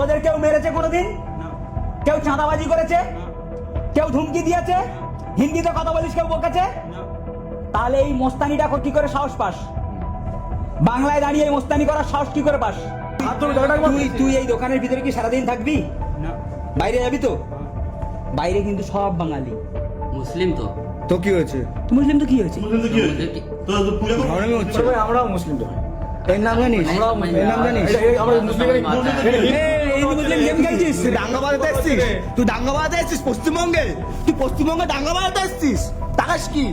তোদের কেউ মেরেছে কোনোদিন? কেউ চাঁদাবাজি করেছে? কেউ ধুমকি দিয়েছে? হিন্দিতে কথা বলিস, কেউ বকেছে? তাহলে এই মোস্তানিটা কি করে সাহস পাস? বাংলায় দাঁড়িয়ে মোস্তানি করার সাহস কি করে পাস? তুই এই দোকানের ভিতরে কি সারাদিন থাকবি? বাইরে যাবি তো? বাইরে কিন্তু সব বাঙালি। মুসলিম তো তো কি হয়েছে? মুসলিম তো কি হয়েছে? আমরাও মুসলিম তো। এর নাম জানিস? এর নাম জানিস? এই মুসলিম গেম খেলছিস? তুই দাঙ্গা বাজাতে এসছিস? তুই দাঙ্গা বাজাতে এসছিস পশ্চিমবঙ্গে? তুই পশ্চিমবঙ্গে দাঙ্গা বাজাতে এসছিস? তাকাস কি?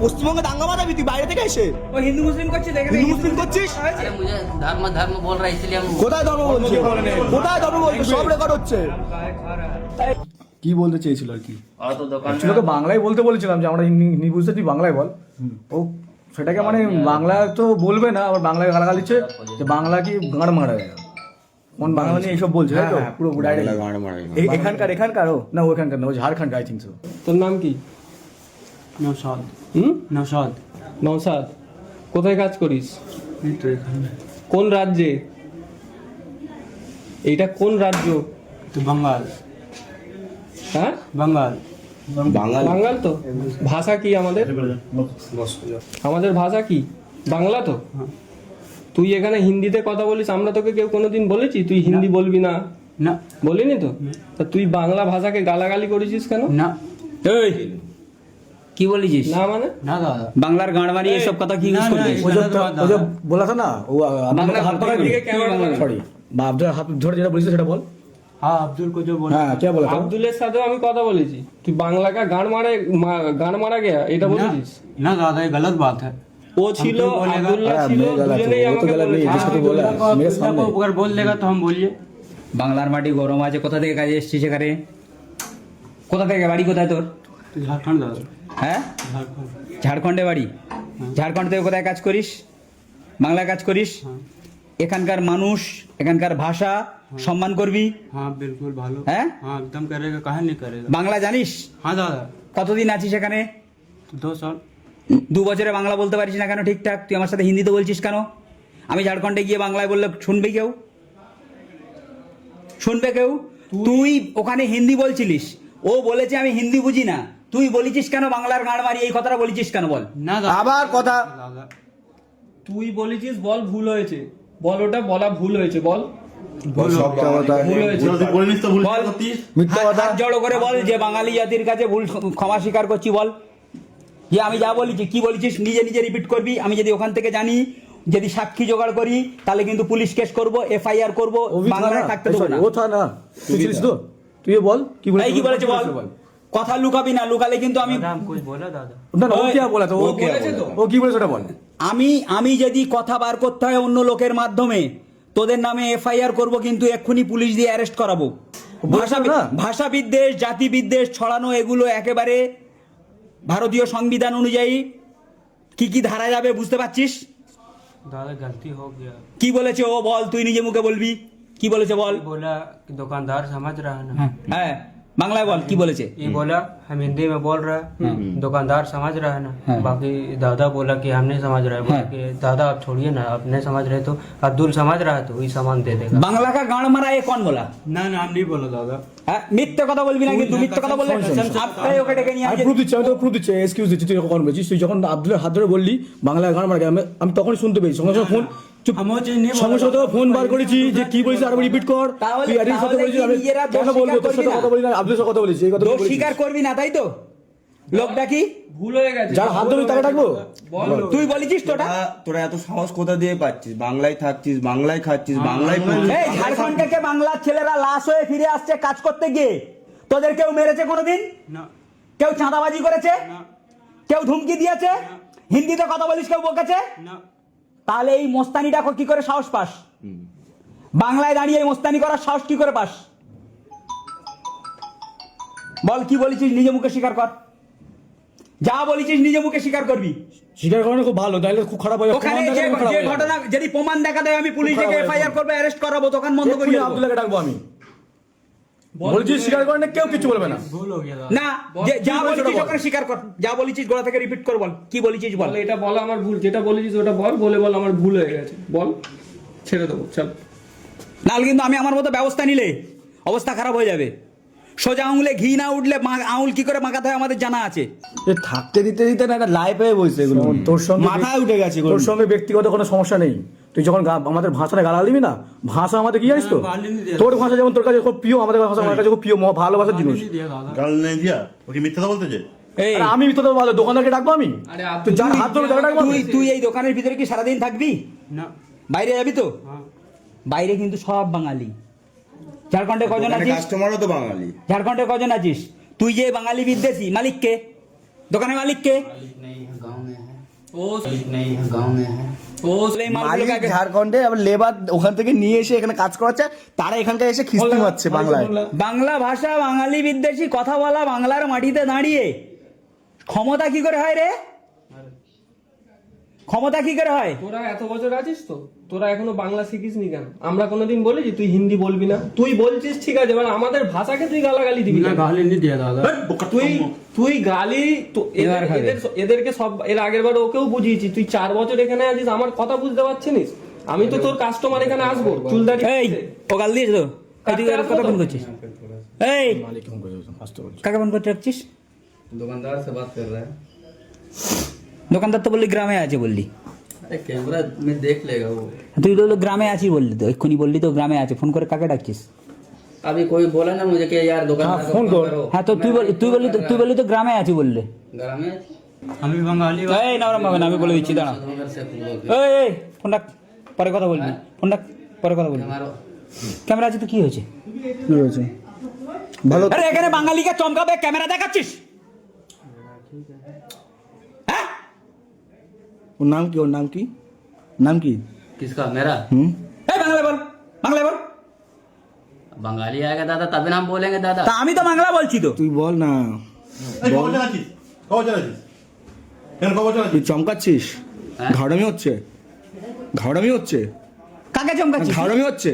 পশ্চিমবঙ্গে দাঙ্গা বাজাবি তুই বাইরে থেকে এসে? ও হিন্দু মুসলিম করছিস? হিন্দু মুসলিম করছিস? अरे मुझे धर्म धर्म बोल रहा है इसलिए हम কোথায় ধর্ম বলছে? কোথায় ধর্ম বলছে? সব রেকর্ড হচ্ছে। কি বলতে চেয়েছিল আর কি? और तो दुकान ছিল তো বাংলায় বলতে বলেছিলাম যে আমরা হিন্দি বুঝতে, তুই বাংলায় বল। ও সেটাকে মানে বাংলা তো বলবে না, আবার বাংলায় গালাগাল দিচ্ছে যে বাংলা কি গাঁড় মারা যায়। কোন বাংলা নিয়ে এইসব বলছে, তাই তো? পুরো ডাইরেক্ট এখানকার ও না, ওখানকার না, ও ঝাড়খণ্ড আই থিঙ্ক সো। তোর নাম কি? নওশাদ। নওশাদ। নওশাদ, কোথায় কাজ করিস? এই তো এখানে। কোন রাজ্যে? এইটা কোন রাজ্য? তো বাঙ্গাল। হ্যাঁ, বাঙ্গাল। বাঙাল তো। ভাষা কি আমাদের? আমাদের ভাষা কি? বাংলা তো। তুই এখানে হিন্দিতে কথা বলিস, আমরা তোকে কেউ কোনোদিন বলেছি তুই হিন্দি বলবি না? না বলিনি তো। তা তুই বাংলা ভাষাকে গালাগালি করেছিস কেন? না এই কি বলিস? না মানে না দাদা। বাংলার গাঁড় মারি এসব কথা কি ইউজ করছিস? ও যে বলা था ना, ও বাংলা হাত পকড় দিকে ক্যামেরা সরি বা আব্দুল হাত ধরে যেটা বলিস সেটা বল। हाँ अब्दुल को जो बोला। হ্যাঁ কে বলা था? আব্দুলের সাথেও আমি কথা বলেছি। তুই বাংলা কা গান মারা গেয়া এটা বলেছিস? ना दादा ये गलत बात है। ও ছিল, আব্দুল্লাহ হ্যাঁ, ছিল, মেয়ে গলা দুজনেই ছিল, ও তো আমাকে গলা নেই, বলেছে। जिसको तू बोला अब्दुल्ला को मेरे अब्दुल्ला सामने। को अगर बोल देगा तो हम बोलिए। বাংলার মাটি গরম আছে। কোথা থেকে কাজে এসেছিস সেখানে? কোথা থেকে? বাড়ি কোথায় তোর? तो झारखंड दादा। হ্যাঁ, झारखंड। ঝাড়খণ্ডে বাড়ি। ঝাড়খণ্ড থেকে কোথায় কাজ করিস? বাংলায় কাজ করিস। এখানকার মানুষ, এখানকার ভাষা সম্মান করবি। हाँ बिल्कुल भालो। হ্যাঁ, हाँ एकदम करेगा, काहे नहीं करेगा। বাংলা জানিস? हाँ दादा। কতদিন আছিস এখানে? तो 2 साल। 2 বছরে বাংলা বলতে পারিস না কেন ঠিকঠাক? তুই আমার সাথে হিন্দিতে বলছিস কেন? আমি ঝাড়খণ্ডে গিয়ে বাংলায় বললে শুনবে কেউ? শুনবে কেউ? তুই ওখানে হিন্দি বলছিলিস, ও বলেছে আমি হিন্দি বুঝি না, তুই বলেছিস কেন বাংলার গাঁড় মারি? এই কথাটা বলেছিস কেন বল? ना दादा। আবার কথা दादा তুই বলেছিস বল ভুল হয়েছে, বল ওটা বলা ভুল হয়েছে, বল সব কথা ভুল হয়েছে। বল, মিথ্যা কথা। হাত জড়ো করে বল যে বাঙালি জাতির কাছে ভুল ক্ষমা স্বীকার করছি। বল যে আমি যা বলেছি, কি বলেছিস নিজে নিজে রিপিট করবি। আমি যদি ওখান থেকে জানি, যদি সাক্ষী জোগাড় করি, তাহলে কিন্তু পুলিশ কেস করব, FIR করব, বাংলায় থাকতে দেবো না। ও থা না, তুই ছিলিস তো? তুই বল কি বলে? এই কি বলেছে বল? কথা লুকাবি না, লুকালে কিন্তু আমি दादा हम कुछ बोला दादा। না না, ও কি বলা তো? ও ও বলেছে তো। ও কি বলেছে ওটা বল। আমি যদি কথা বার করতে হয় অন্য লোকের মাধ্যমে, তোদের নামে FIR করব, কিন্তু এক্ষুনি পুলিশ দিয়ে অ্যারেস্ট করাবো। ভাষা বিদ্বেষ, জাতি বিদ্বেষ ছড়ানো, এগুলো একেবারে ভারতীয় সংবিধান অনুযায়ী কি কি ধারা যাবে বুঝতে পারছিস? दादा गलती हो गया। কি বলেছে ও বল, তুই নিজে মুখে বলবি। কি বলেছে বল? बोला कि दुकानदार समझ रहा है ना। হ্যাঁ, বাংলায় বল কি বলেছে। ये बोला हम हिंदी में बोल रहा है, दुकानदार समझ रहा है ना। बाकी दादा बोला कि हम नहीं समझ रहे। बोला कि दादा आप छोड़िए ना, आप नहीं समझ रहे तो अब्दुल समझ रहा है तो वही सामान दे देगा। বাংলা কা গাঁড় মারা এ কোন বলা? ना ना हम नहीं बोला दादा। হ্যাঁ, মিথ্যে কথা বলবি না কিন্তু। মিথ্যে কথা বললে এই ওকে ডেকে নিয়ে আমি আসে। প্রুফ দিচ্ছি, আমি তো প্রুফ দিচ্ছি, এক্সকিউজ দিচ্ছি। তুই কখন বলছিস? তুই যখন আব্দুলের হাত ধরে বললি বাংলায় গান মারা গেল, আমি তখনই শুনতে পেয়েছি। সঙ্গে সঙ্গে ফোন চুপ, हम वो चीज नहीं সঙ্গে সঙ্গে ফোন বার করেছি যে কি বলেছিস আর রিপিট কর। তাহলে- তুই আরিফের সাথে তাহলে বলেছিস, আমি কি নিজেরা দোষ কেন বলবো? স্বীকার তোর সাথে করবি না? কথা বলি না, আব্দুলের সাথে কথা বলেছি, এই কথা দোষ বলেছিস। স্বীকার করবি না, তাই তো? লোকটা কি ভুল হয়ে গেছে। যার হাত ধরে তাকে ডাকবো? তুই বলেছিস তোটা? তোরা এত সাহস কোথা দিয়ে পাচ্ছিস? বাংলায় থাকছিস, বাংলায় খাচ্ছিস, বাংলায় পড়ছিস। এই ঝাড়খণ্ড থেকে বাংলার ছেলেরা লাশ হয়ে ফিরে আসছে কাজ করতে গিয়ে। তোদের কেউ মেরেছে কোনোদিন? ना কেউ চাঁদাবাজি করেছে? ना কেউ ধুমকি দিয়েছে? হিন্দিতে কথা বলিস, কেউ বকেছে? ना তাহলে এই মোস্তানিটা কি করে সাহস পাস? বাংলায় দাঁড়িয়ে এই মোস্তানি করার সাহস কি করে পাস? বল কি বলেছিস, নিজে মুখে স্বীকার কর। যা বলেছিস নিজে মুখে স্বীকার করবি। স্বীকার করানো খুব ভালো, তাহলে খুব খারাপ হয়। ওখানে যে ঘটনা যদি প্রমাণ দেখা দেয়, আমি পুলিশ ডেকে FIR করবো, অ্যারেস্ট করাবো, দোকান বন্ধ করে দেবো। আব্দুল্লাহকে ডাকবো আমি। বলছিস স্বীকার করেন, কেউ কিছু বলবে না। भूल हो गया दादा। না, যা বলেছিস ওখানে স্বীকার কর। যা বলেছিস গোড়া থেকে রিপিট কর, বল কি বলেছিস বল। বল এটা বল আমার ভুল, যেটা বলেছিস ওটা বল, বলে বল আমার ভুল হয়ে গেছে, বল ছেড়ে দেবো, চল। নাহলে কিন্তু আমি আমার মতো ব্যবস্থা নিলে অবস্থা খারাপ হয়ে যাবে। সোজা আঙুলে ঘি না উঠলে আঙুল কি করে মাখাতে হয় আমাদের জানা আছে। এ থাকতে দিতে দিতে না একটা লাইফ হয়ে বলছে এগুলো, তোর সঙ্গে মাথায় উঠে গেছে এগুলো। তোর সঙ্গে ব্যক্তিগত কোনো সমস্যা নেই, তুই যখন আমাদের ভাষাটা গালাগাল দিবি না, ভাষা আমাদের কি জানিস তো, তোর ভাষা যেমন তোর কাছে খুব প্রিয়, আমাদের ভাষা আমার কাছে খুব প্রিয়, ভালোবাসার জিনিস। গাল নেই দিয়া ওকে মিথ্যা বলতেছে। এই আরে আমি তো ভালো দোকানদারকে ডাকবো আমি, আরে তুই যার হাত ধরে যাকে ডাকবো আমি? তুই এই দোকানের ভিতরে কি সারাদিন থাকবি? না বাইরে যাবি তো? হ্যাঁ। বাইরে কিন্তু সব বাঙালি। ঝাড়খণ্ডে কজন আছিস? কাস্টমারও তো বাঙালি। ঝাড়খণ্ডে কজন আছিস? তুই যে বাঙালি বিদেশি, মালিককে, দোকানের মালিককে? नहीं है गाँव में है ओ नहीं है गाँव में है এই মালগুলো মালিক কাকে- ঝাড়খণ্ডে, আবার লেবার ওখান থেকে নিয়ে এসে এখানে কাজ করাচ্ছে, তারা এখানকার এসে খিস্তি মারছে বাংলায়। বাংলা ভাষা, বাঙালি বিদ্বেষী কথা বলা, বাংলার মাটিতে দাঁড়িয়ে ক্ষমতা কি করে হয় রে? ক্ষমতা কি করে হয়? তোরা এত বছর আছিস তো, তোরা এখনো বাংলা শিখিসনি কেন? আমরা কোনোদিন বলেছি তুই হিন্দি বলবি না? তুই বলছিস ঠিক আছে, এবার আমাদের ভাষাকে তুই গালাগালি দিবি ना কেন? गाली नहीं दिया दादा। তুই গালি তো এবার খাবে। এদেরকে সব, এর আগের বার ওকেও বুঝিয়েছি, তুই 4 বছর এখানে আছিস, আমার কথা বুঝতে পারছিস? আমি তো তোর কাস্টমার, এখানে আসবো চুলদারি এই ও গাল দিয়েছ তো? এই তুই আর কথা ফোন করছিস? এই মালিক ফোন করে আসতে বলছে। কাকে ফোন করতে রাখছিস? दुकानदार से बात कर रहा है। দোকানদার তো বললি গ্রামে আছে বললি, अरे कैमरा में देख लेगा वो। তুই তো গ্রামে আছি বললি, তো এক্ষুনি বললি তো গ্রামে আছে, ফোন করে কাকে ডাকছিস? अभी कोई बोला ना मुझे कि यार दुकानदार हाँ, को फोन करो। करो। হ্যাঁ তো তুই বললি তো গ্রামে আছি বললে। घर में हम भी बंगाली এই নরম হবে না, আমি বলে দিচ্ছি দাঁড়া। घर से लोग এই ফোন রাখ, পরে কথা বলবি, ফোন রাখ, পরে কথা বলবি। हमारा ক্যামেরা আছে তো কি হয়েছে? কি হয়েছে? ভালো। আরে এখানে বাঙালিকে চমকাবে ক্যামেরা দেখাচ্ছিস? হ্যাঁ ওর নাম কি? ওর নাম কি? নাম কি? किसका मेरा এই বাংলা বল, বাংলা বল। बंगाली आएगा दादा तभी ना हम बोलेंगे दादा। তা আমি তো বাংলা বলছি তো। তুই বল না। এই খবর জানাচ্ছিস, খবর জানাচ্ছিস, কেন খবর তুই জানাচ্ছিস? চমকাচ্ছিস? হ্যাঁ? ঘাড়ামি হচ্ছে, ঘাড়ামি হচ্ছে, কাকে চমকাচ্ছিস? ঘাড়ামি হচ্ছে।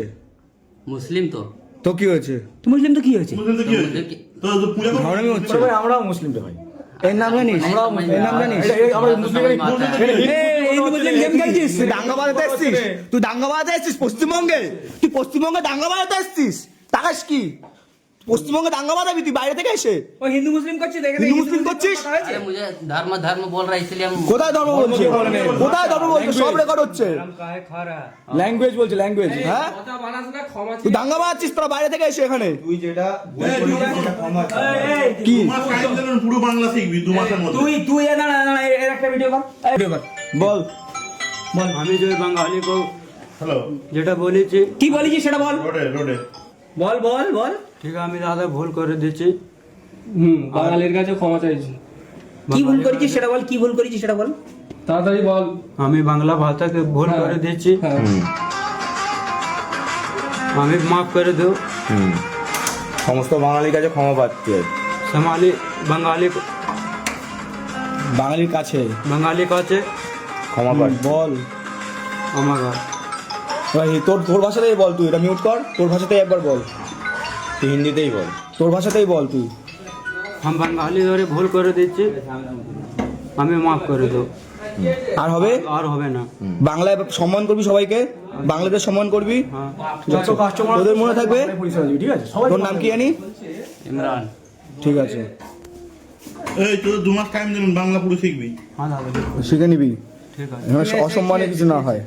मुस्लिम तो তো কি হয়েছে? তুই মুসলিম তো কি হয়েছে? মুসলিম তো কি হয়েছে? তোর তো পূজা করছিস? ঘাড়ামি হচ্ছে। ছোট ভাই, আমরাও মুসলিম রে ভাই। এর নাম জানিস? এর নাম জানিস? আমরা মুসলিম এই হিন্দু মুসলিম গেম খেলছিস? তুই দাঙ্গা বাজাতে এসছিস? তুই দাঙ্গা বাজাতে এসছিস পশ্চিমবঙ্গে? তুই পশ্চিমবঙ্গে দাঙ্গা বাজাতে এসছিস? তাকাস কি? পশ্চিমবঙ্গে দাঙ্গা বাজাবি তুই বাইরে থেকে এসে? ও হিন্দু মুসলিম করছিস? দেখে হিন্দু মুসলিম করছিস? अरे मुझे धर्म धर्म बोल रहा है इसलिए हम কোথায় ধর্ম বলছে? কোথায় ধর্ম বলছে? সব রেকর্ড হচ্ছে। हम काहे खा रहा है? ল্যাঙ্গুয়েজ বলছে, ল্যাঙ্গুয়েজ। হ্যাঁ, কথা বাড়াস না, ক্ষমা তুই দাঙ্গা বাজাচ্ছিস তোরা বাইরে থেকে এসে এখানে। এই, কি? 2 মাস টাইম দিলেন, পুরো বাংলা শিখবি 2 মাসের মধ্যে। তুই এ দাঁড়া দাঁড়া, এর একটা ভিডিও কর, ভিডিও কর। বল। আমি যে বাঙালি को হ্যালো, যেটা বলেছি, কি বলেছিস সেটা বল, রোডে রোডে বল বল বল। ঠিক আছে আমি দাদা ভুল করে দিচ্ছি। বাঙালির কাছে ক্ষমা চাইছি। কি ভুল করেছিস সেটা বল, কি ভুল করেছিস সেটা বল। তাড়াতাড়ি বল। আমি বাংলা ভাষাকে ভুল করে দিচ্ছি, হ্যাঁ। আমি মাফ করে দেও। সমস্ত বাঙালির কাছে ক্ষমা পাচ্ছে। समाली बंगाली বাঙালির কাছে बंगाली কাছে ক্ষমা পাচ্ছে। বল। আমার ভাই তোর তোর ভাষাতেই বল, তুই এটা মিউট কর, তোর ভাষাতেই একবার বল, তুই হিন্দিতেই বল, তোর ভাষাতেই বল তুই। हम बंगाली ধরে ভুল করে দিচ্ছি, আমি মাফ করে দাও। আর হবে? আর হবে না। বাংলায় সম্মান করবি সবাইকে, বাংলাদেশ সম্মান করবি। হ্যাঁ যত কাস্টমার তোদের মনে থাকবে। পরিষেবা দিবি, ঠিক আছে? সবাই তোর নাম কি জানি? इमरान। ঠিক আছে, এই তোর 2 মাস টাইম দিলেন, বাংলা পুরো শিখবি। হ্যাঁ দাদা শিখে নিবি, ঠিক আছে। অসম্মানে কিছু না হয়।